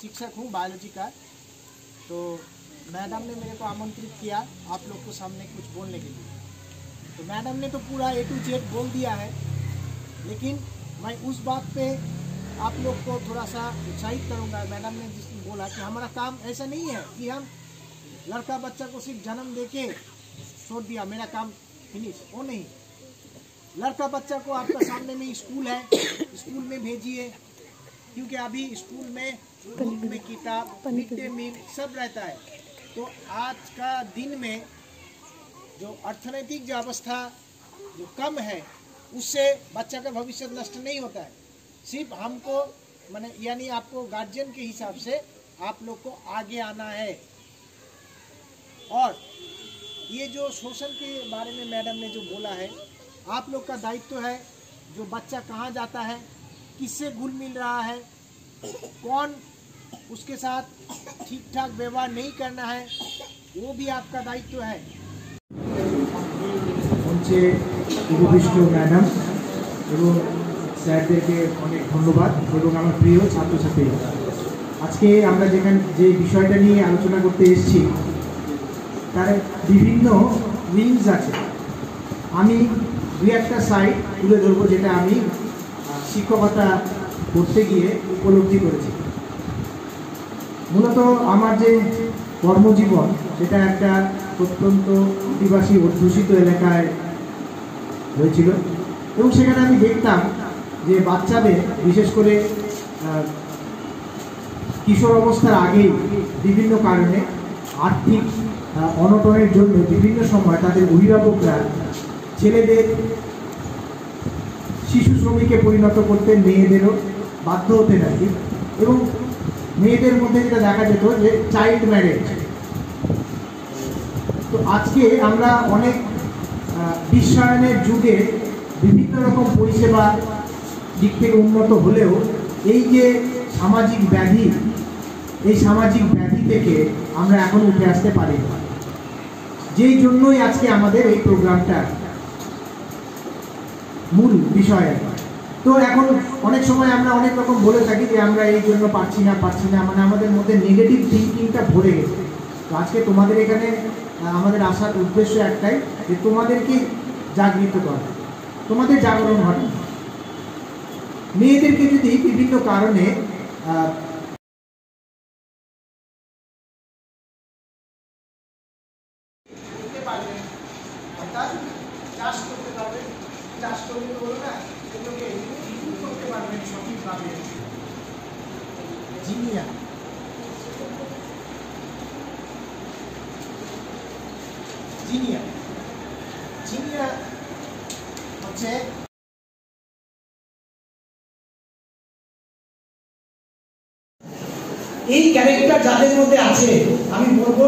शिक्षक हूँ बायोलॉजी का। तो मैडम ने मेरे को आमंत्रित किया आप लोग को सामने कुछ बोलने के लिए। तो मैडम ने तो पूरा A to Z बोल दिया है, लेकिन मैं उस बात पे आप लोग को थोड़ा सा उत्साहित करूँगा। मैडम ने जिसने बोला कि हमारा काम ऐसा नहीं है कि हम लड़का बच्चा को सिर्फ जन्म देके छोड़ दिया, मेरा काम फिनिश, वो नहीं। लड़का बच्चा को आपका सामने में स्कूल है, स्कूल में भेजिए, क्योंकि अभी स्कूल में बुक में किताब, मिड डे मील सब रहता है। तो आज का दिन में जो अर्थनैतिक जो अवस्था जो कम है, उससे बच्चा का भविष्य नष्ट नहीं होता है। सिर्फ हमको माने यानी आपको गार्जियन के हिसाब से आप लोग को आगे आना है। और ये जो शोषण के बारे में मैडम ने जो बोला है, आप लोग का दायित्व है जो बच्चा कहाँ जाता है, किससे घुल मिल रहा है, कौन उसके साथ ठीक ठाक व्यवहार नहीं करना है, वो भी आपका दायित्व है। উপবিষ্ট ম্যাডাম এবং স্যারদেরকে অনেক ধন্যবাদ এবং আমার প্রিয় ছাত্রছাত্রীরা, আজকে আমরা যে বিষয়টা নিয়ে আলোচনা করতে এসেছি তার বিভিন্ন উইংস আছে। আমি দুই একটা সাইড তুলে ধরবো যেটা আমি শিক্ষকতা করতে গিয়ে উপলব্ধি করেছি। মূলত আমার যে কর্মজীবন সেটা একটা প্রত্যন্ত আদিবাসী অধ্যুষিত এলাকায় হয়েছিল এবং সেখানে আমি দেখতাম যে বাচ্চাদের বিশেষ করে কিশোর অবস্থার আগেই বিভিন্ন কারণে আর্থিক অনটনের জন্য বিভিন্ন সময় তাদের অভিভাবকরা ছেলেদের শিশু শ্রমিকে পরিণত করতে মেয়েদেরও বাধ্য হতেন আর কি। এবং মেয়েদের মধ্যে যেটা দেখা যেত যে চাইল্ড ম্যারেজ। তো আজকে আমরা অনেক বিশ্বায়নের যুগে বিভিন্ন রকম পরিষেবা দিক থেকে উন্নত হলেও এই যে সামাজিক ব্যাধি, এই সামাজিক ব্যাধি থেকে আমরা এখন উঠে আসতে পারি না, যেই জন্যই আজকে আমাদের এই প্রোগ্রামটা মূল বিষয়। তো এখন অনেক সময় আমরা অনেক রকম বলে থাকি যে আমরা এই জন্য পারছি না মানে আমাদের মধ্যে নেগেটিভ থিঙ্কিংটা ভরে গেছে। তো আজকে তোমাদের এখানে আমাদের আসার উদ্দেশ্য একটাই যে তোমাদেরকে জাগৃত করা, তোমাদের জাগরণ ঘটানো। মেয়েদেরকে যদি বিভিন্ন কারণে চাষ করতে পারবেন, চাষ করতে বলো না এগুলোকে করতে পারবেন সঠিকভাবে। জিনিয়া জিনিয়া জিনিয়া হচ্ছে এই ক্যারেক্টার যাদের মধ্যে আছে আমি বলবো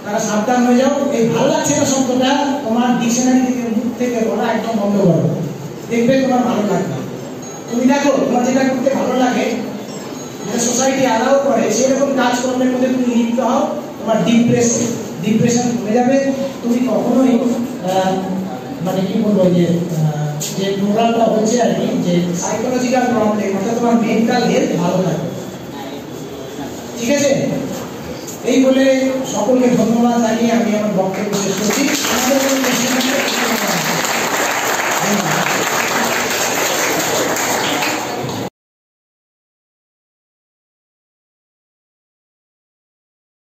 তারা সাবধান হয়ে যাও। এই ভালো লাগছে না শব্দটা তোমার ডিকশনারি থেকে মুখ থেকে বলা একদম বন্ধ করো, দেখবে তোমার ভালো লাগবে। তুমি দেখো তোমার যেটা করতে ভালো লাগে, যেটা সোসাইটি অ্যালাউ করে সেরকম কাজ কর্মের মধ্যে তুমি লিপ্ত হও, তোমার ডিপ্রেশন কমে যাবে। তুমি কখনোই মানে কি বলবো যে প্রোগ্রামটা হচ্ছে আর কি, যে সাইকোলজিক্যাল প্রবলেম অর্থাৎ তোমার মেন্টাল হেলথ ভালো থাকবে। ঠিক আছে, এই বলে সকলকে ধন্যবাদ জানিয়ে আমি আমার বক্তব্য শেষ করছি।